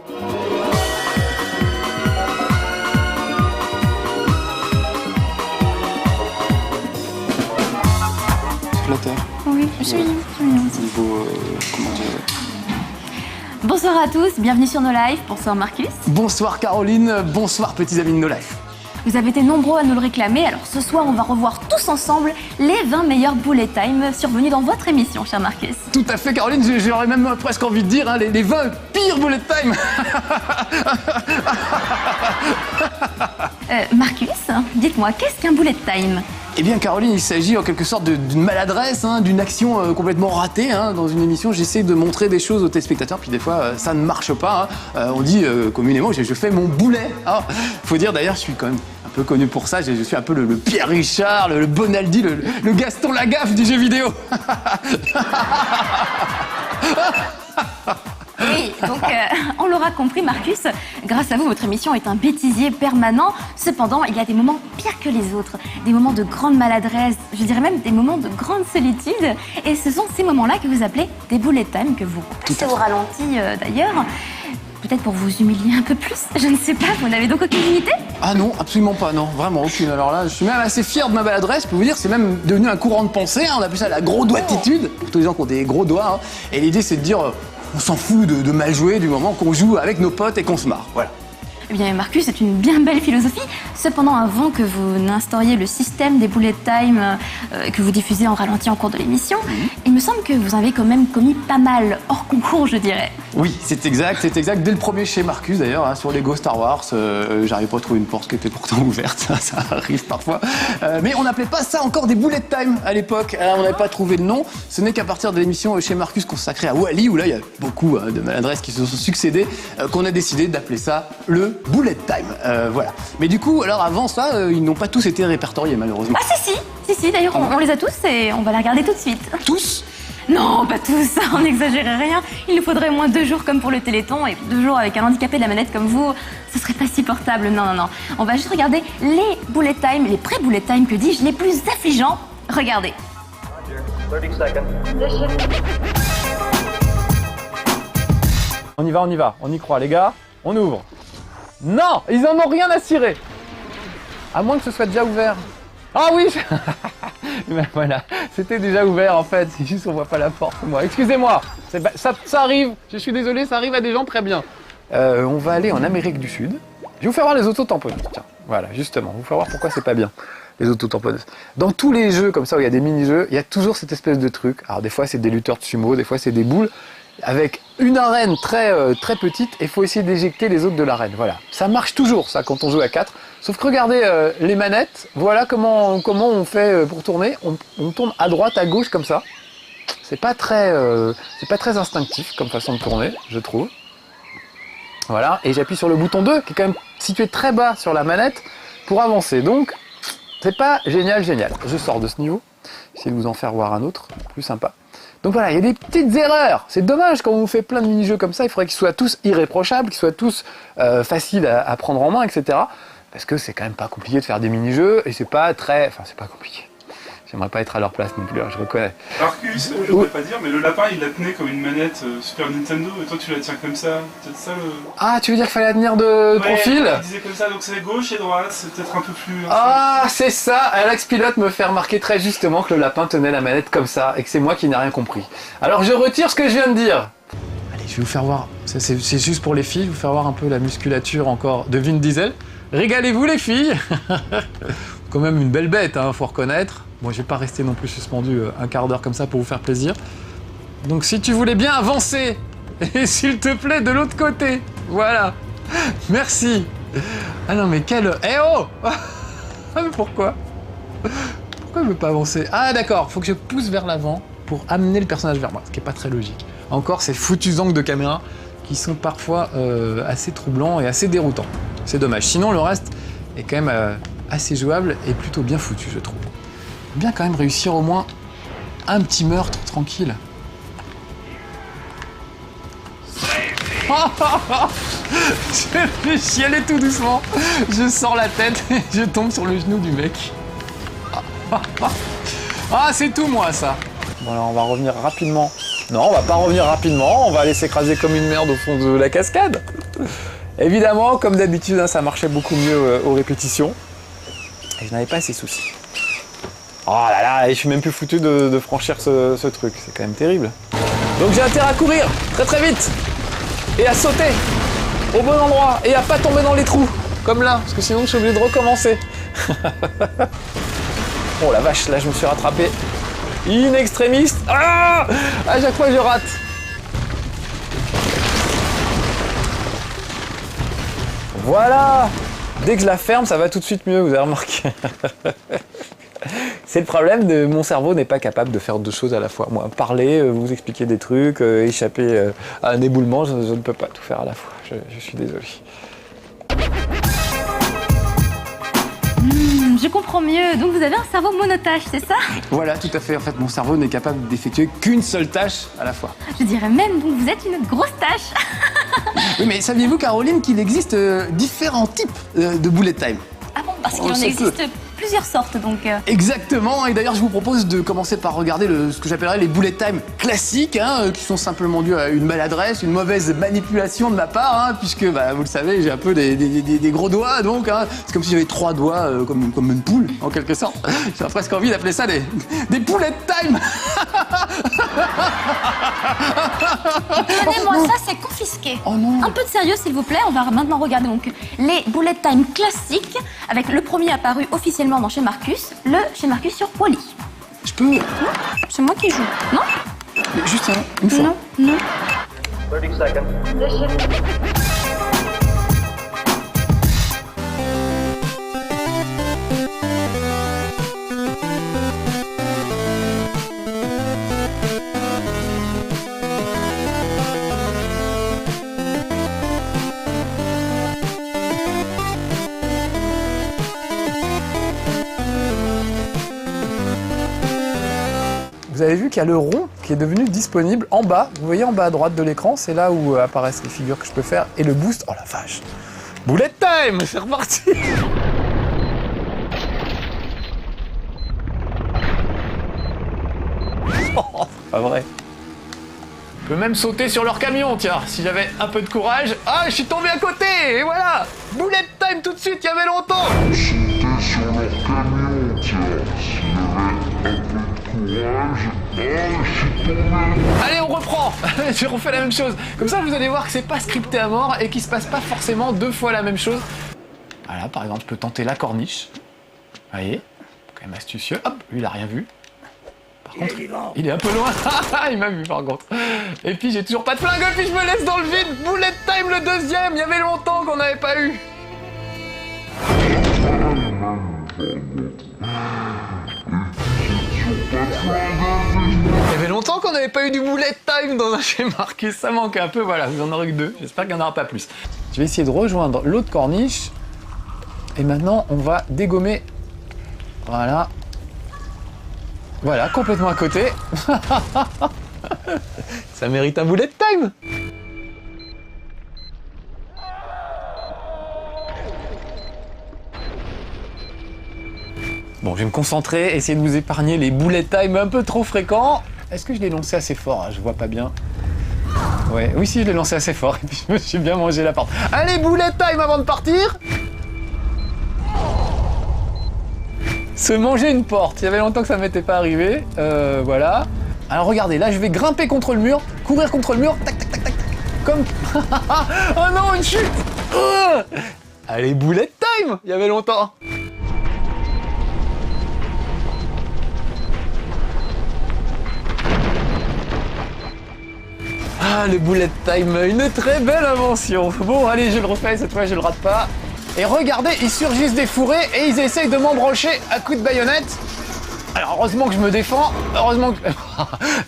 Flatteur. Oui, c'est mignon. Niveau, comment dire... Bonsoir à tous, bienvenue sur No Life. Bonsoir Marcus. Bonsoir Caroline, bonsoir petits amis de No Life. Vous avez été nombreux à nous le réclamer, alors ce soir on va revoir tous ensemble les 20 meilleurs bullet time survenus dans votre émission, cher Marcus. Tout à fait Caroline, j'aurais même presque envie de dire hein, les 20 pires bullet time. Marcus, dites-moi, qu'est-ce qu'un bullet time ? Eh bien Caroline, il s'agit en quelque sorte d'une maladresse, hein, d'une action complètement ratée. Hein. Dans une émission, j'essaie de montrer des choses aux téléspectateurs, puis des fois ça ne marche pas. Hein. On dit communément, je fais mon boulet. Hein. Faut dire d'ailleurs, je suis quand même un peu connu pour ça, je suis un peu le Pierre Richard, le Bonaldi, le Gaston Lagaffe du jeu vidéo. Oui, donc on l'aura compris Marcus, grâce à vous, votre émission est un bêtisier permanent. Cependant, il y a des moments pires que les autres, des moments de grande maladresse, je dirais même des moments de grande solitude. Et ce sont ces moments-là que vous appelez des bullet time, que vous passez au ralenti d'ailleurs. Peut-être pour vous humilier un peu plus, je ne sais pas, vous n'avez donc aucune unité ? Ah non, absolument pas, non, vraiment aucune. Alors là, je suis même assez fier de ma maladresse, je peux vous dire, c'est même devenu un courant de pensée, hein. On appelle ça la gros doigtitude, pour tous les gens qui ont des gros doigts. Hein. Et l'idée, c'est de dire, on s'en fout de mal jouer du moment qu'on joue avec nos potes et qu'on se marre, voilà. Eh bien Marcus, c'est une bien belle philosophie. Cependant, avant que vous n'instauriez le système des bullet time que vous diffusez en ralenti en cours de l'émission, il me semble que vous avez quand même commis pas mal hors concours, je dirais. Oui, c'est exact. Dès le premier chez Marcus d'ailleurs, hein, sur Lego Star Wars, j'arrive pas à trouver une porte qui était pourtant ouverte, ça arrive parfois. Mais on n'appelait pas ça encore des bullet time à l'époque, on n'avait pas trouvé de nom. Ce n'est qu'à partir de l'émission chez Marcus consacrée à Wall-E, où là il y a beaucoup de maladresses qui se sont succédées, qu'on a décidé d'appeler ça le bullet time. Voilà. Mais du coup, alors avant ça, ils n'ont pas tous été répertoriés malheureusement. Ah si, d'ailleurs on les a tous et on va les regarder tout de suite. Tous ? Non, pas tous, on n'exagérait rien. Il nous faudrait au moins 2 jours comme pour le Téléthon et 2 jours avec un handicapé de la manette comme vous, ce serait pas si portable, non. On va juste regarder les bullet time, les pré-bullet time, que dis-je, les plus affligeants. Regardez. 30 seconds. On y va, on y croit les gars, on ouvre. Non, ils en ont rien à cirer. À moins que ce soit déjà ouvert. Ah oui. Ben voilà, c'était déjà ouvert en fait, c'est juste on voit pas la porte. Moi, excusez-moi, ça arrive, je suis désolé, ça arrive à des gens très bien. On va aller en Amérique du Sud. Je vais vous faire voir les autotamponneuses, tiens. Voilà, justement, vous faire voir pourquoi c'est pas bien, les autotamponneuses. Dans tous les jeux comme ça où il y a des mini-jeux, il y a toujours cette espèce de truc. Alors des fois c'est des lutteurs de sumo, des fois c'est des boules, avec une arène très petite, et il faut essayer d'éjecter les autres de l'arène. Voilà, ça marche toujours ça quand on joue à 4. Sauf que regardez les manettes, voilà comment on fait pour tourner. On tourne à droite, à gauche comme ça. C'est pas très instinctif comme façon de tourner, je trouve. Voilà, et j'appuie sur le bouton 2 qui est quand même situé très bas sur la manette pour avancer. Donc, c'est pas génial. Je sors de ce niveau, j'essaie de vous en faire voir un autre, plus sympa. Donc voilà, il y a des petites erreurs. C'est dommage quand on vous fait plein de mini-jeux comme ça, il faudrait qu'ils soient tous irréprochables, qu'ils soient tous faciles à prendre en main, etc. Parce que c'est quand même pas compliqué de faire des mini-jeux et c'est pas compliqué. J'aimerais pas être à leur place non plus, je reconnais. Marcus, je voudrais pas dire, mais le lapin il la tenait comme une manette Super Nintendo et toi tu la tiens comme ça. Peut-être ça le. Ah, tu veux dire qu'il fallait la tenir de profil ? Il disait comme ça, donc c'est gauche et droite, c'est peut-être un peu plus. Ah, c'est ça. Alex Pilote me fait remarquer très justement que le lapin tenait la manette comme ça et que c'est moi qui n'ai rien compris. Alors je retire ce que je viens de dire. Allez, je vais vous faire voir, c'est juste pour les filles, vous faire voir un peu la musculature encore de Vin Diesel. Régalez-vous les filles. Quand même une belle bête, hein, faut reconnaître. Moi, je vais pas rester non plus suspendu un quart d'heure comme ça pour vous faire plaisir. Donc si tu voulais bien avancer, et s'il te plaît de l'autre côté, voilà. Merci. Ah non mais quel... Eh oh. Ah mais pourquoi il veut pas avancer? Ah d'accord, faut que je pousse vers l'avant pour amener le personnage vers moi, ce qui est pas très logique. Encore ces foutus angles de caméra qui sont parfois assez troublants et assez déroutants. C'est dommage. Sinon le reste est quand même assez jouable et plutôt bien foutu, je trouve. Bien quand même réussir au moins un petit meurtre tranquille. Je vais chialer tout doucement. Je sors la tête et je tombe sur le genou du mec. Ah, c'est tout moi ça. Bon alors on va revenir rapidement Non, on va pas revenir rapidement, on va aller s'écraser comme une merde au fond de la cascade. Évidemment, comme d'habitude, hein, ça marchait beaucoup mieux aux répétitions. Et je n'avais pas ces soucis. Oh là là, et je suis même plus foutu de franchir ce truc, c'est quand même terrible. Donc j'ai intérêt à courir très très vite et à sauter au bon endroit et à pas tomber dans les trous, comme là, parce que sinon je suis obligé de recommencer. Oh la vache, là je me suis rattrapé. In extremis. Ah, à chaque fois je rate. Voilà. Dès que je la ferme, ça va tout de suite mieux, vous avez remarqué. C'est le problème de mon cerveau n'est pas capable de faire deux choses à la fois. Moi, parler, vous expliquer des trucs, échapper à un éboulement, je ne peux pas tout faire à la fois. Je suis désolé. Je comprends mieux. Donc vous avez un cerveau monotâche, c'est ça? Voilà, tout à fait. En fait, mon cerveau n'est capable d'effectuer qu'une seule tâche à la fois. Je dirais même, donc vous êtes une grosse tâche. Oui, mais saviez-vous, Caroline, qu'il existe différents types de bullet time? Ah bon, parce qu'il en existe plusieurs sortes, donc... Exactement, et d'ailleurs je vous propose de commencer par regarder ce que j'appellerais les bullet time classiques, hein, qui sont simplement dus à une maladresse, une mauvaise manipulation de ma part, hein, puisque bah, vous le savez, j'ai un peu des gros doigts, donc hein, c'est comme si j'avais 3 doigts comme une poule, en quelque sorte. J'ai presque envie d'appeler ça des bullet time. Donnez-moi ça, c'est confisqué. Oh non. Un peu de sérieux, s'il vous plaît. On va maintenant regarder donc les bullet time classiques, avec le premier apparu officiellement dans Chez Marcus, chez Marcus sur Wall-E. Je peux... Non, c'est moi qui joue. Non? Mais juste une fois. Non, non. 30 seconds. Vous avez vu qu'il y a le rond qui est devenu disponible en bas. Vous voyez en bas à droite de l'écran, c'est là où apparaissent les figures que je peux faire. Et le boost, oh la vache! Bullet time! C'est reparti! Oh, c'est pas vrai. Je peux même sauter sur leur camion, tiens, si j'avais un peu de courage. Ah, je suis tombé à côté! Et voilà! Bullet time tout de suite, il y avait longtemps! Sauter sur leur camion, tiens, s'il y avait un peu de courage. Allez, on reprend. Je refais la même chose. Comme ça, vous allez voir que c'est pas scripté à mort et qu'il se passe pas forcément 2 fois la même chose. Voilà, par exemple, je peux tenter la corniche. Vous voyez, quand même astucieux. Hop, lui, il a rien vu. Par contre, il est un peu loin. Il m'a vu, par contre. Et puis, j'ai toujours pas de flingue. Et puis, je me laisse dans le vide. Bullet time, le deuxième. Il y avait longtemps qu'on n'avait pas eu. Il y avait longtemps qu'on n'avait pas eu du bullet time dans un Chez Marcus, ça manque un peu, voilà, vous en aurez que 2, j'espère qu'il n'y en aura pas plus. Je vais essayer de rejoindre l'autre corniche, et maintenant on va dégommer, voilà, voilà, complètement à côté. Ça mérite un bullet time. Bon, je vais me concentrer, essayer de vous épargner les bullet time un peu trop fréquents. Est-ce que je l'ai lancé assez fort? Je vois pas bien. Ouais, oui, si, je l'ai lancé assez fort et puis je me suis bien mangé la porte. Allez, bullet time avant de partir! Se manger une porte. Il y avait longtemps que ça m'était pas arrivé. Voilà. Alors regardez, là je vais grimper contre le mur, courir contre le mur, tac tac tac tac tac. Comme... Oh non, une chute! Allez, bullet time! Il y avait longtemps. Ah, le bullet time, une très belle invention. Bon, allez, je le refais, cette fois je le rate pas. Et regardez, ils surgissent des fourrés et ils essayent de m'embrocher à coups de baïonnette. Alors, heureusement que je me défends, heureusement que...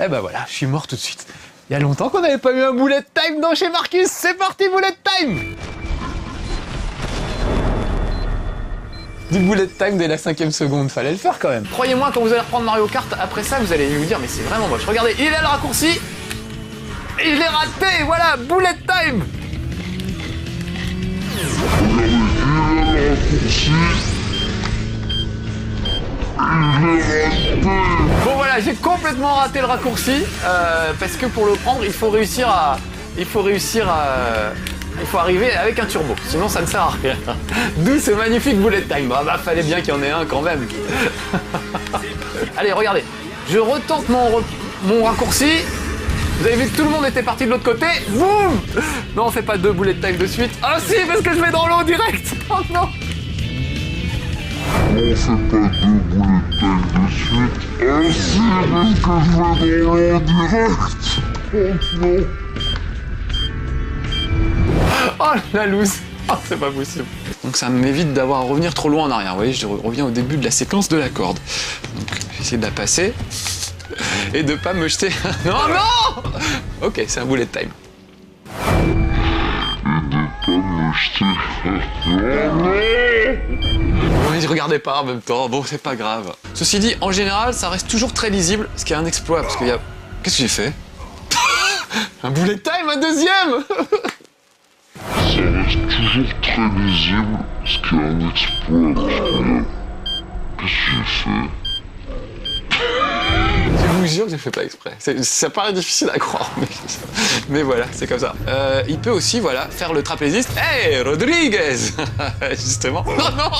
Eh ben voilà, je suis mort tout de suite. Il y a longtemps qu'on n'avait pas eu un bullet time dans Chez Marcus. C'est parti, bullet time! Du bullet time dès la 5e seconde, fallait le faire quand même. Croyez-moi, quand vous allez reprendre Mario Kart, après ça, vous allez vous dire, mais c'est vraiment moche. Regardez, il est le raccourci. Et je l'ai raté, voilà, bullet time! Bon voilà, j'ai complètement raté le raccourci parce que pour le prendre, il faut arriver avec un turbo, sinon ça ne sert à rien. D'où ce magnifique bullet time. Ah bah fallait bien qu'il y en ait un quand même. Allez, regardez, je retente mon raccourci. Vous avez vu que tout le monde était parti de l'autre côté. Boum! Non, on fait pas 2 bullet time de suite. Ah si, parce que je vais dans l'eau direct. Oh non! On fait pas 2 bullet time de suite. Ah si, parce que je vais dans l'eau direct. Oh non! Oh la loose! Oh, c'est pas possible. Donc ça m'évite d'avoir à revenir trop loin en arrière. Vous voyez, je reviens au début de la séquence de la corde. Donc j'essaie de la passer et de pas me jeter. Non, non! Ok, c'est un bullet time. Oui, je regardais pas en même temps. Bon, c'est pas grave. Ceci dit, en général, ça reste toujours très lisible, ce qui est un exploit, parce qu'il y a... Qu'est-ce que j'ai fait? Un bullet time, un deuxième! Ça reste toujours très lisible, ce qui est un exploit, parce que... Qu'est-ce que j'ai fait? Je vous jure que je fais pas exprès. Ça paraît difficile à croire, mais voilà, c'est comme ça. Il peut aussi, voilà, faire le trapéziste. Hey, Rodriguez! Justement. Non, non!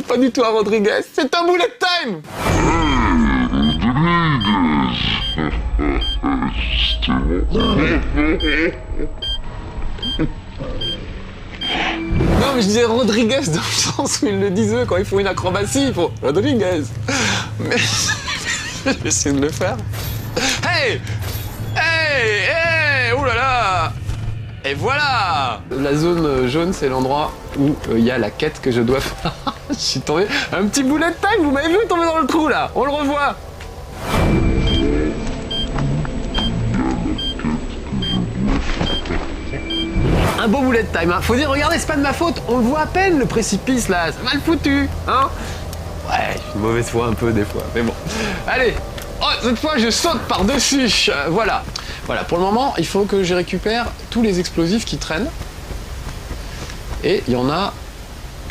Pas du tout un Rodriguez, c'est un bullet time! Non, mais je disais Rodriguez dans le sens où ils le disent eux, quand ils font une acrobatie, ils font Rodriguez. Mais j'ai essayé de le faire. Hey! Hey! Hey! Ouh là là! Et voilà! La zone jaune, c'est l'endroit où il y a la quête que je dois faire. Je suis tombé. Un petit bullet time, vous m'avez vu tomber dans le trou là? On le revoit! Un beau bullet time, hein. Faut dire, regardez, c'est pas de ma faute, on le voit à peine le précipice là, c'est mal foutu, hein. Ouais, je suis de mauvaise foi un peu des fois, mais bon. Allez, oh, cette fois je saute par-dessus, voilà. Voilà, pour le moment, il faut que je récupère tous les explosifs qui traînent. Et il y en a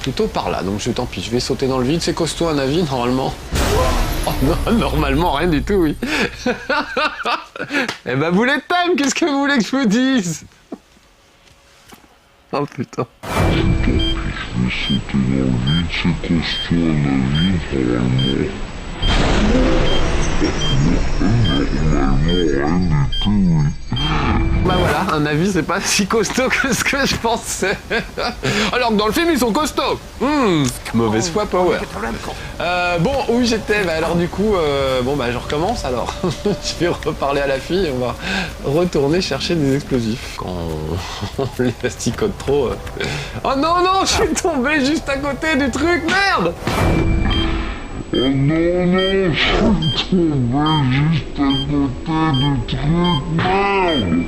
plutôt par là, donc tant pis, je vais sauter dans le vide, c'est costaud un avis, normalement. Oh non, normalement, rien du tout, oui. Eh ben, bullet time, qu'est-ce que vous voulez que je vous dise? Oh putain. Je vais sauter dans le vide, c'est costaud un avis, normalement. Normalement, rien du tout, oui. Bah voilà, un avis c'est pas si costaud que ce que je pensais. Alors que dans le film ils sont costauds. Mauvaise foi power. Bon, où j'étais? Bah alors du coup, bon bah je recommence alors. Je vais reparler à la fille et on va retourner chercher des explosifs. Quand on les asticote trop... Oh non, non, je suis tombé juste à côté du truc, merde! Oh non, non, je suis tombé juste à côté du truc, merde!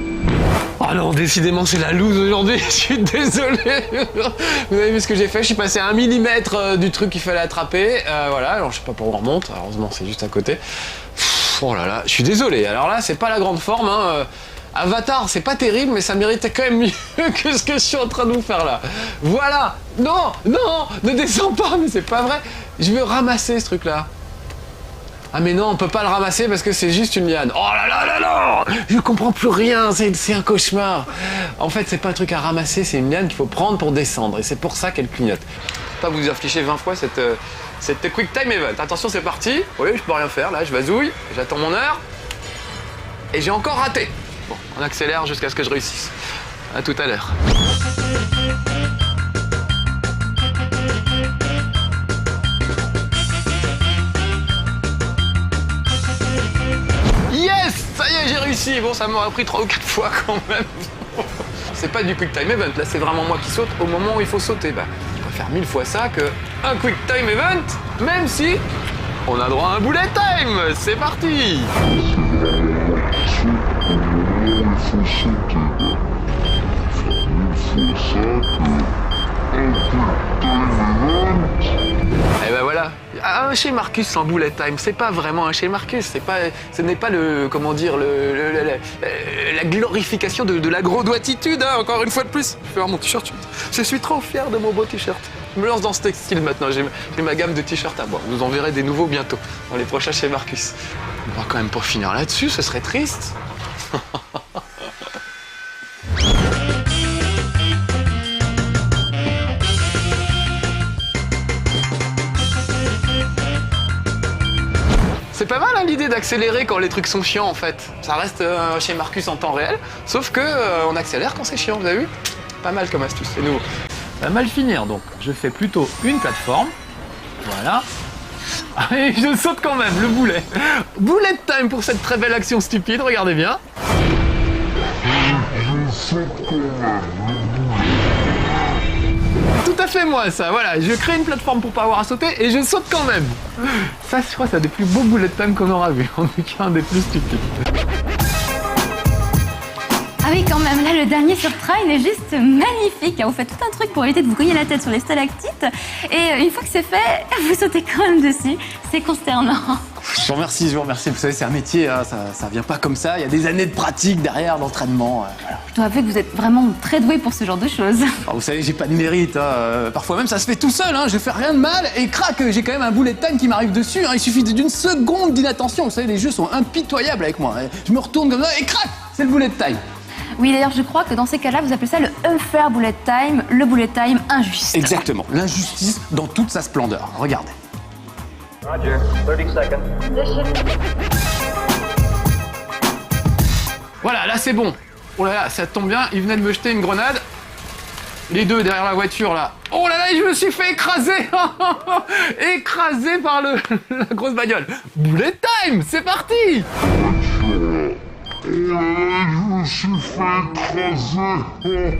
Oh non, décidément c'est la loose aujourd'hui, je suis désolé. Vous avez vu ce que j'ai fait, je suis passé à 1 mm du truc qu'il fallait attraper. Voilà, alors je sais pas pour où on remonte, heureusement c'est juste à côté. Oh là là, je suis désolé, alors là c'est pas la grande forme, hein. Avatar, c'est pas terrible, mais ça méritait quand même mieux que ce que je suis en train de vous faire là. Voilà. Non, non, ne descends pas, mais c'est pas vrai. Je veux ramasser ce truc-là. Ah mais non, on peut pas le ramasser parce que c'est juste une liane. Oh là là là là! Je comprends plus rien, c'est un cauchemar. En fait, c'est pas un truc à ramasser, c'est une liane qu'il faut prendre pour descendre. Et c'est pour ça qu'elle clignote. Pas vous afficher 20 fois cette Quick Time Event. Attention, c'est parti. Oui, je peux rien faire, là, je vasouille, j'attends mon heure. Et j'ai encore raté. Bon, on accélère jusqu'à ce que je réussisse. À tout à l'heure. Yes! Ça y est, j'ai réussi. Bon, ça m'aurait pris 3 ou 4 fois quand même. C'est pas du Quick Time Event, là c'est vraiment moi qui saute au moment où il faut sauter. Bah, je préfère 1000 fois ça que un Quick Time Event, même si on a droit à un bullet time. C'est parti! Et ben voilà. voilà. Un chez Marcus sans bullet time, c'est pas vraiment un chez Marcus, ce n'est pas le, comment dire, la glorification de la gros-doigtitude, hein, encore une fois de plus. Je vais voir mon t-shirt, je suis trop fier de mon beau t-shirt. Je me lance dans ce textile maintenant, j'ai ma gamme de t-shirts à moi. Vous en verrez des nouveaux bientôt, dans les prochains chez Marcus. On va quand même pas finir là-dessus, ce serait triste. C'est pas mal hein, l'idée d'accélérer quand les trucs sont chiants en fait. Ça reste chez Marcus en temps réel, sauf que on accélère quand c'est chiant, vous avez vu? Pas mal comme astuce, c'est nouveau. Ça va mal finir donc. Je fais plutôt une plateforme. Voilà. Et je saute quand même, le boulet. Bullet time pour cette très belle action stupide, regardez bien. Tout à fait moi ça, voilà, je crée une plateforme pour pas avoir à sauter et je saute quand même. Ça je crois que c'est un des plus beaux bullet time qu'on aura vu, en tout cas un des plus stupides. Ah oui, quand même, là, le dernier sur train est juste magnifique. Vous faites tout un truc pour éviter de vous griller la tête sur les stalactites. Et une fois que c'est fait, vous sautez quand même dessus. C'est consternant. Je vous remercie. Vous savez, c'est un métier, hein, ça vient pas comme ça. Il y a des années de pratique derrière, d'entraînement. Voilà. Je dois avouer que vous êtes vraiment très doué pour ce genre de choses. Alors, vous savez, j'ai pas de mérite. Hein. Parfois même, ça se fait tout seul. Hein. Je fais rien de mal et crac, j'ai quand même un bullet time qui m'arrive dessus. Hein. Il suffit d'une seconde d'inattention. Vous savez, les jeux sont impitoyables avec moi. Hein. Je me retourne comme ça et crac, c'est le bullet time. Oui, d'ailleurs, je crois que dans ces cas-là, vous appelez ça le unfair bullet time, le bullet time injuste. Exactement, l'injustice dans toute sa splendeur. Regardez. Roger, 30 seconds. Voilà, là c'est bon. Oh là là, ça tombe bien, il venait de me jeter une grenade. Les deux derrière la voiture là. Oh là là, je me suis fait écraser. Écrasé par la grosse bagnole. Bullet time, c'est parti. Je me suis fait écraser.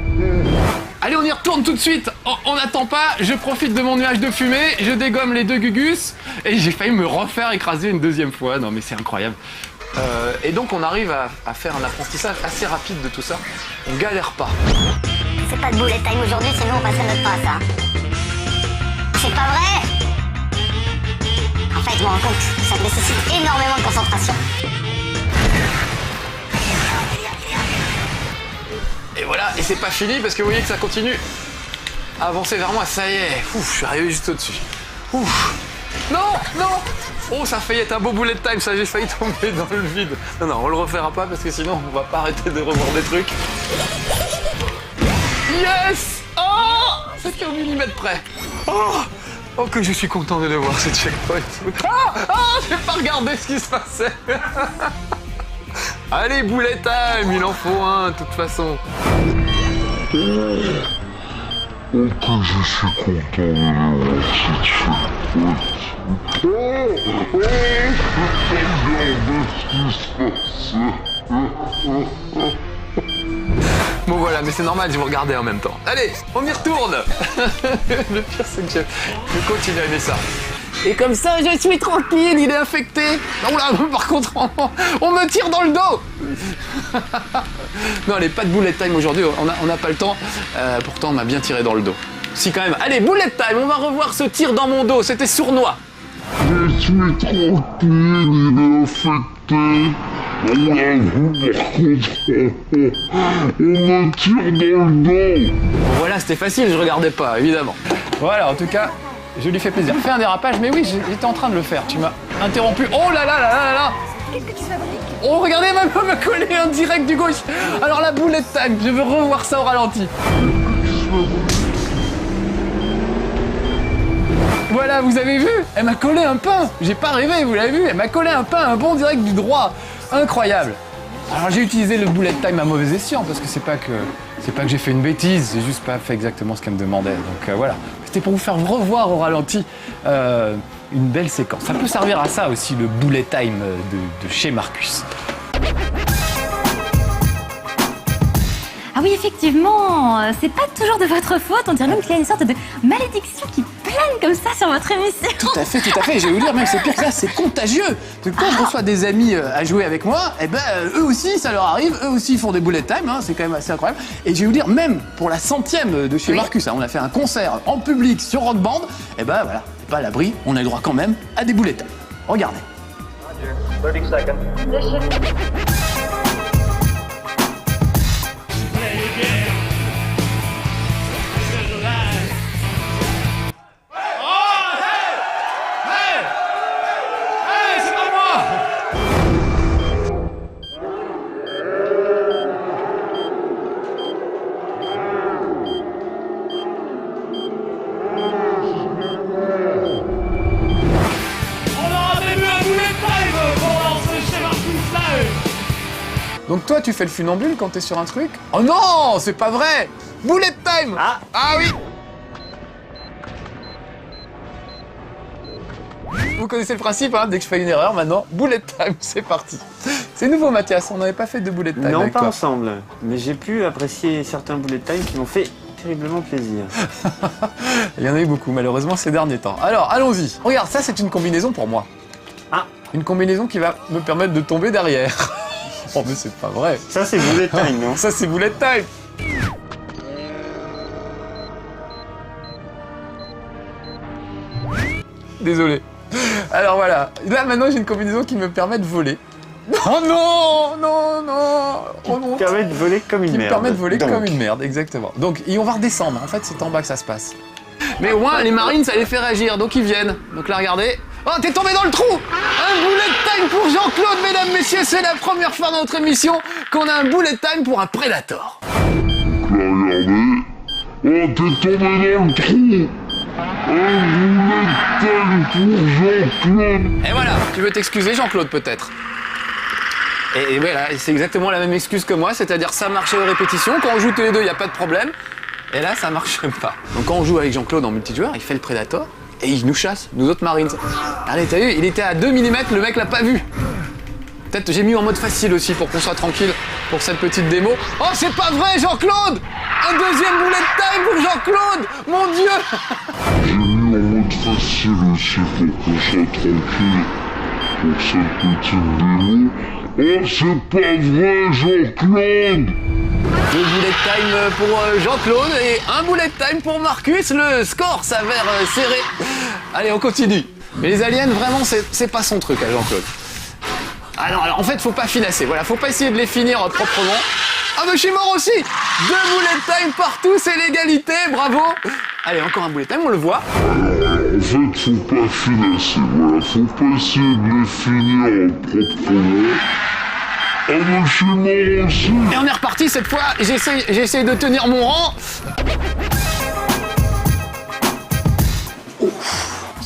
Allez, on y retourne tout de suite. On n'attend pas, je profite de mon nuage de fumée, je dégomme les deux gugus et j'ai failli me refaire écraser une deuxième fois. Non mais c'est incroyable. Et donc on arrive à faire un apprentissage assez rapide de tout ça. On galère pas. C'est pas de bullet time aujourd'hui, sinon on passe à notre passe, hein. C'est pas vrai. En fait, je me rends compte, ça nécessite énormément de concentration. Et voilà, et c'est pas fini parce que vous voyez que ça continue à avancer vers moi. Ça y est, ouf, je suis arrivé juste au-dessus. Ouf. Non, non. Oh, ça a failli être un beau bullet time, ça, j'ai failli tomber dans le vide. Non, non, on le refera pas parce que sinon on va pas arrêter de revoir des trucs. Yes. Oh, c'était au millimètre près. Oh, que je suis content de le voir, ce checkpoint. J'ai pas regardé ce qui se passait. Allez, bullet time, il en faut un, de toute façon. Oh, que je suis content de le voir, ce checkpoint. Bon voilà, mais c'est normal, je vous regardais en même temps. Allez, on y retourne. Le pire, c'est que je continue à aimer ça. Et comme ça, je suis tranquille, il est infecté. Oh là, par contre, on me tire dans le dos. Non, allez, pas de bullet time aujourd'hui, on n'a pas le temps. Pourtant, on m'a bien tiré dans le dos. Si, quand même. Allez, bullet time, on va revoir ce tir dans mon dos, c'était sournois. Je suis tranquille, il est infecté. Oh là, par contre, on me tire dans le dos. Bon, voilà, c'était facile, je regardais pas, évidemment. Voilà, en tout cas, je lui fais plaisir. Fais un dérapage, mais oui, j'étais en train de le faire. Tu m'as interrompu. Oh là là là là là. Qu'est-ce que tu fabriques? Oh, regardez, ma main m'a collé un direct du gauche. Alors la bullet time, je veux revoir ça au ralenti. Voilà, vous avez vu? Elle m'a collé un pain. J'ai pas rêvé, vous l'avez vu? Elle m'a collé un pain, un bon direct du droit. Incroyable. Alors j'ai utilisé le bullet time à mauvais escient parce que c'est pas que j'ai fait une bêtise, j'ai juste pas fait exactement ce qu'elle me demandait. Donc voilà, c'était pour vous faire revoir au ralenti une belle séquence. Ça peut servir à ça aussi, le bullet time de chez Marcus. Ah oui, effectivement, c'est pas toujours de votre faute. On dirait même qu'il y a une sorte de malédiction qui pèse planent comme ça sur votre émission. Tout à fait, tout à fait. Et je vais vous dire, même c'est pire que ça, c'est contagieux. Parce que quand je reçois des amis à jouer avec moi, eh ben, eux aussi, ça leur arrive. Eux aussi, ils font des bullet time. Hein, c'est quand même assez incroyable. Et je vais vous dire, même pour la 100e de chez Marcus, hein, on a fait un concert en public sur Rock Band. Eh ben voilà, c'est pas à l'abri. On a le droit quand même à des bullet time. Regardez. Roger. 30 seconds. Donc toi, tu fais le funambule quand t'es sur un truc? Oh non, c'est pas vrai! Bullet time! Ah oui! Vous connaissez le principe, hein, dès que je fais une erreur, maintenant, bullet time, c'est parti. C'est nouveau, Mathias, on n'avait pas fait de bullet time Non, avec pas toi. ensemble, mais j'ai pu apprécier certains bullet time qui m'ont fait terriblement plaisir. Il y en a eu beaucoup, malheureusement, ces derniers temps. Alors, allons-y. Regarde, ça, c'est une combinaison pour moi. Ah. Une combinaison qui va me permettre de tomber derrière. Oh, mais c'est pas vrai. Ça, c'est bullet time, non? Ça, c'est bullet time. Désolé. Alors voilà, là maintenant j'ai une combinaison qui me permet de voler. Oh non, non, non. Qui me permet de voler comme une Qui merde. me permet de voler Donc. comme une merde, exactement. Donc on va redescendre, en fait c'est en bas que ça se passe. Mais au moins les marines ça les fait réagir, donc ils viennent. Donc là regardez. Oh, t'es tombé dans le trou! Un bullet time pour Jean-Claude, mesdames, messieurs, c'est la première fois dans notre émission qu'on a un bullet time pour un Predator. Là, regardez. Oh, t'es tombé dans le trou. Un bullet time pour Jean-Claude. Et voilà, tu veux t'excuser Jean-Claude peut-être. Et voilà, c'est exactement la même excuse que moi, c'est-à-dire ça marchait aux répétitions, quand on joue tous les deux, il n'y a pas de problème. Et là, ça marche pas. Donc quand on joue avec Jean-Claude en multijoueur, il fait le Predator, et il nous chasse, nous autres Marines. Allez, t'as vu, il était à 2 mm, le mec l'a pas vu. Peut-être j'ai mis en mode facile aussi pour qu'on soit tranquille pour cette petite démo. Oh, c'est pas vrai Jean-Claude! Un deuxième bullet time pour Jean-Claude! Mon Dieu! J'ai mis en mode facile aussi pour qu'on soit tranquille pour cette petite démo. Oh, c'est pas vrai, Jean-Claude! 2 bullet time pour Jean-Claude et un bullet time pour Marcus. Le score s'avère serré. Allez, on continue. Mais les aliens, vraiment, c'est pas son truc à Jean-Claude. Ah non, alors en fait, faut pas finasser. Voilà, faut pas essayer de les finir proprement. Ah, mais je suis mort aussi! 2 bullet time partout, c'est l'égalité, bravo! Allez, encore un bullet time, on le voit. En fait, faut pas finasser, voilà, faut pas essayer de les finir proprement. Ah, mais je suis mort aussi! Et on est reparti cette fois, j'essaie de tenir mon rang.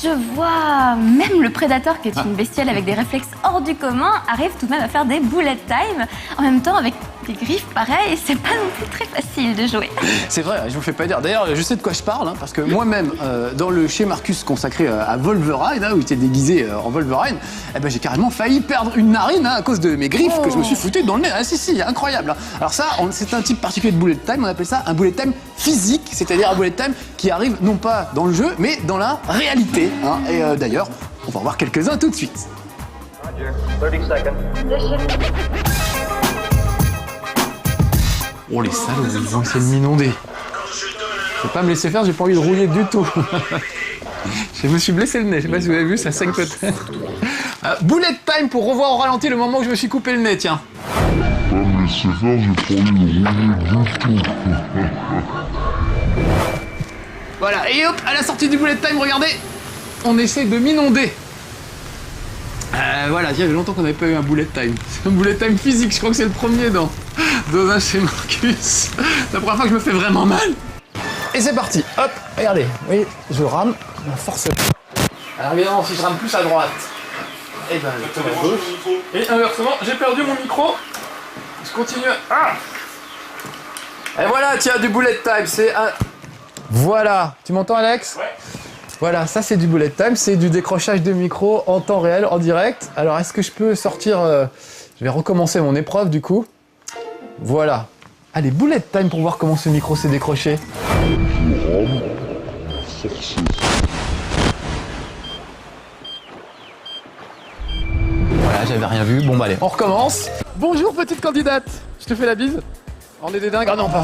Je vois, même le Predator, qui est une bestiole avec des réflexes hors du commun, arrive tout de même à faire des bullet time. En même temps, avec des griffes pareilles, c'est pas non plus très facile de jouer. C'est vrai, je vous fais pas dire. D'ailleurs, je sais de quoi je parle, hein, parce que moi-même, dans le chez Marcus consacré à Wolverine, hein, où il était déguisé en Wolverine, eh ben, j'ai carrément failli perdre une narine hein, à cause de mes griffes que je me suis foutu dans le nez. Ah, si, incroyable. Hein. Alors ça, c'est un type particulier de bullet time, on appelle ça un bullet time physique, c'est-à-dire un bullet time qui arrive non pas dans le jeu, mais dans la réalité. Hein. Et d'ailleurs, on va en voir quelques-uns tout de suite. Roger. 30 seconds. Oh les salauds, ils vont essayer de m'inonder. Je vais pas me laisser faire, j'ai pas envie de rouiller du tout. Je me suis blessé le nez, je sais pas si vous avez vu, ça saigne peut-être. Bullet time pour revoir au ralenti le moment où je me suis coupé le nez, tiens. Pas me laisser faire, j'ai pas envie de rouler du tout. Voilà, et hop, à la sortie du bullet time, regardez, on essaie de m'inonder. Voilà, tiens, il y a longtemps qu'on n'avait pas eu un bullet time. C'est un bullet time physique, je crois que c'est le premier dans un chez Marcus. C'est la première fois que je me fais vraiment mal. Et c'est parti, hop, regardez, oui, je rame, la force. Alors évidemment, si je rame plus à droite, et ben je tourne à gauche. Et inversement, j'ai perdu mon micro. Je continue. Ah et voilà, tiens, du bullet time, c'est un... Voilà, tu m'entends Alex? Ouais. Voilà, ça c'est du bullet time, c'est du décrochage de micro en temps réel, en direct. Alors est-ce que je peux sortir... Je vais recommencer mon épreuve du coup. Voilà. Allez, bullet time pour voir comment ce micro s'est décroché. j'avais rien vu. Bon bah allez, on recommence. Bonjour petite candidate. Je te fais la bise. On est des dingues. Ah non, pas.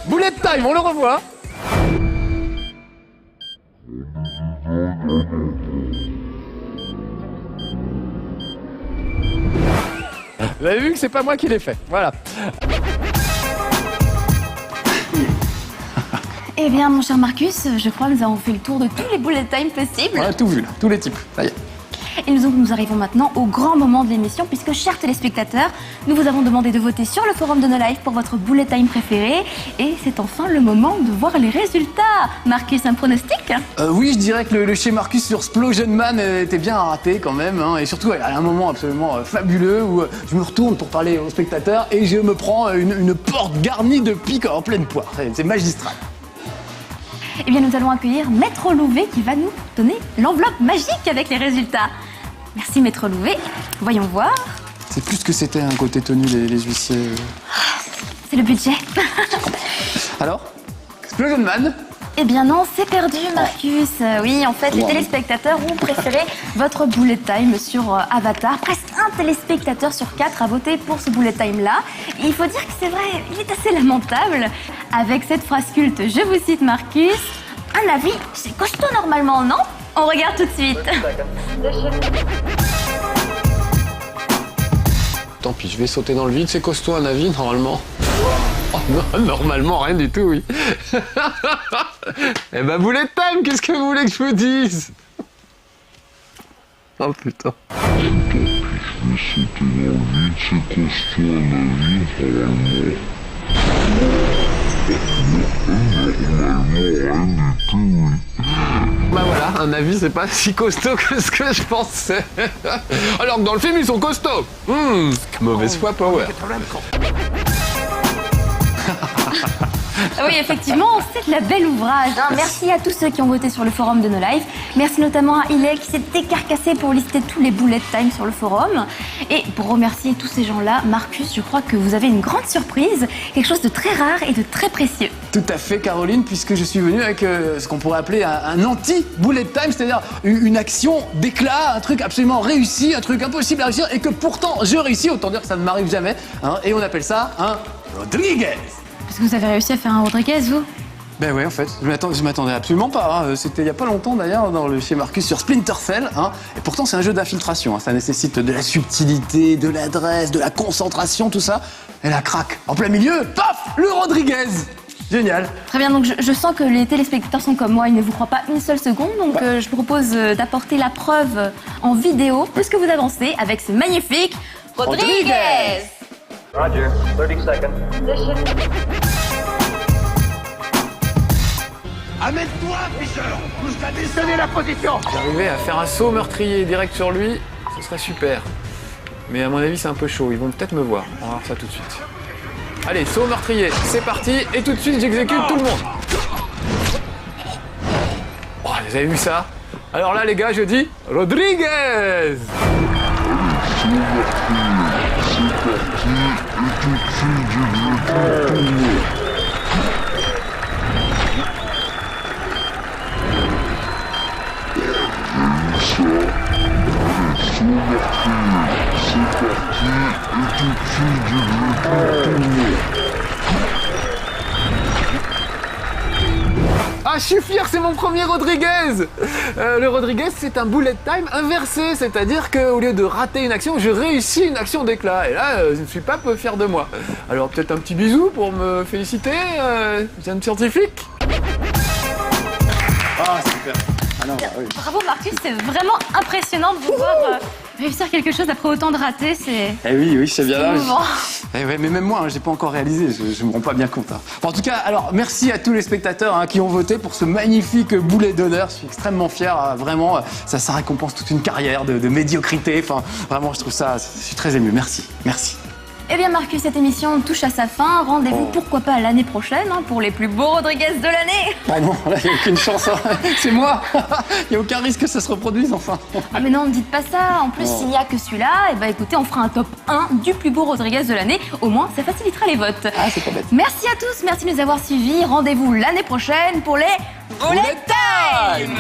Bullet time, on le revoit. Vous avez vu que c'est pas moi qui l'ai fait. Voilà. Eh bien, mon cher Marcus, je crois que nous avons fait le tour de tous les bullet time possibles. On a tout vu là, tous les types. Ça y est. Et nous arrivons maintenant au grand moment de l'émission, puisque, chers téléspectateurs, nous vous avons demandé de voter sur le forum de No Life pour votre bullet time préféré. Et c'est enfin le moment de voir les résultats. Marcus, un pronostic? Oui, je dirais que le chez Marcus sur Splosion Man était bien raté quand même. Hein, et surtout, il y a un moment absolument fabuleux où je me retourne pour parler aux spectateurs et je me prends une porte garnie de pics en pleine poire. C'est magistral. Eh bien, nous allons accueillir Maître Louvet qui va nous donner l'enveloppe magique avec les résultats. Merci, Maître Louvet. Voyons voir. C'est plus que c'était un côté tenu les huissiers. C'est le budget. Alors, Splosion Man? Eh bien non, c'est perdu, Marcus. Oui, en fait, les téléspectateurs ont préféré votre bullet time sur Avatar. Presque un téléspectateur sur 4 a voté pour ce bullet time-là. Et il faut dire que c'est vrai, il est assez lamentable. Avec cette phrase culte, je vous cite Marcus, un avis, c'est costaud normalement, non? On regarde tout de suite. Tant pis, je vais sauter dans le vide, c'est costaud un avis, normalement. Oh non, normalement, rien du tout, oui. Eh ben, bullet time, qu'est-ce que vous voulez que je vous dise? Oh putain. Je vais sauter dans le vide, c'est costaud un avis, normalement. Normalement, rien du tout, oui. Bah voilà, un avis, c'est pas si costaud que ce que je pensais. Alors que dans le film, ils sont costauds. Mauvaise foi, Power. Oui, effectivement, c'est de la belle ouvrage. Hein. Merci à tous ceux qui ont voté sur le forum de No Life. Merci notamment à Ilé qui s'est décarcassé pour lister tous les bullet time sur le forum. Et pour remercier tous ces gens-là, Marcus, je crois que vous avez une grande surprise, quelque chose de très rare et de très précieux. Tout à fait, Caroline, puisque je suis venu avec ce qu'on pourrait appeler un anti-bullet time, c'est-à-dire une action d'éclat, un truc absolument réussi, un truc impossible à réussir et que pourtant je réussis, autant dire que ça ne m'arrive jamais. Hein, et on appelle ça un Rodriguez. Parce que vous avez réussi à faire un Rodriguez, vous? Ben ouais, en fait, je m'attendais absolument pas. Hein. C'était il y a pas longtemps d'ailleurs chez Marcus sur Splinter Cell. Hein. Et pourtant, c'est un jeu d'infiltration. Hein. Ça nécessite de la subtilité, de l'adresse, de la concentration, tout ça. Et là, crac, en plein milieu, paf, le Rodriguez. Génial. Très bien, donc je sens que les téléspectateurs sont comme moi, ils ne vous croient pas une seule seconde. Donc je vous propose d'apporter la preuve en vidéo de ce que vous avancez avec ce magnifique Rodriguez. Roger, 30 seconds. Amène-toi, Fisher! Vous avez donné la position! J'arrivais à faire un saut meurtrier direct sur lui, ce serait super. Mais à mon avis, c'est un peu chaud, ils vont peut-être me voir. On va voir ça tout de suite. Allez, saut meurtrier, c'est parti, et tout de suite, j'exécute tout le monde. Oh, vous avez vu ça? Alors là, les gars, je dis Rodriguez! Ah, je suis fier, c'est mon premier Rodriguez. Le Rodriguez, c'est un bullet time inversé, c'est-à-dire qu'au lieu de rater une action, je réussis une action d'éclat. Et là, je ne suis pas peu fier de moi. Alors peut-être un petit bisou pour me féliciter, jeune scientifique. Ah, super. Ah non, oui. Bravo Marcus, c'est vraiment impressionnant de vous voir réussir quelque chose après autant de ratés. C'est Oui, c'est bien là. émouvant. Ouais, mais même moi, hein, j'ai pas encore réalisé, je me rends pas bien compte. Hein. Bon, en tout cas, alors merci à tous les spectateurs qui ont voté pour ce magnifique boulet d'honneur. Je suis extrêmement fier, vraiment, ça récompense toute une carrière de médiocrité. Enfin, vraiment, je trouve ça, je suis très ému. Merci. Eh bien Marcus, cette émission touche à sa fin. Rendez-vous pourquoi pas l'année prochaine pour les plus beaux Rodriguez de l'année. Ah non, là, il n'y a aucune chance. Hein. C'est moi. Il n'y a aucun risque que ça se reproduise, enfin. Ah mais non, ne dites pas ça. En plus, s'il n'y a que celui-là, eh ben, écoutez, on fera un top 1 du plus beau Rodriguez de l'année. Au moins, ça facilitera les votes. Ah, c'est pas bête. Merci à tous, merci de nous avoir suivis. Rendez-vous l'année prochaine pour les Bullet Time.